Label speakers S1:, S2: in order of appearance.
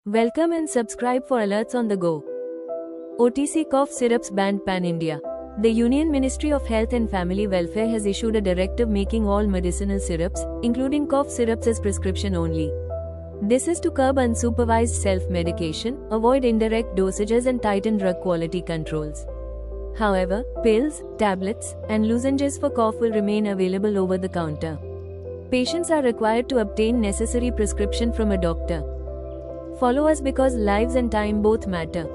S1: Welcome and subscribe for alerts on the go. OTC cough syrups banned pan-India. The Union Ministry of Health and Family Welfare has issued a directive making all medicinal syrups, including cough syrups, as prescription only. This is to curb unsupervised self-medication, avoid indirect dosages and tighten drug quality controls. However, pills, tablets, and lozenges for cough will remain available over the counter. Patients are required to obtain necessary prescription from a doctor. Follow us because lives and time both matter.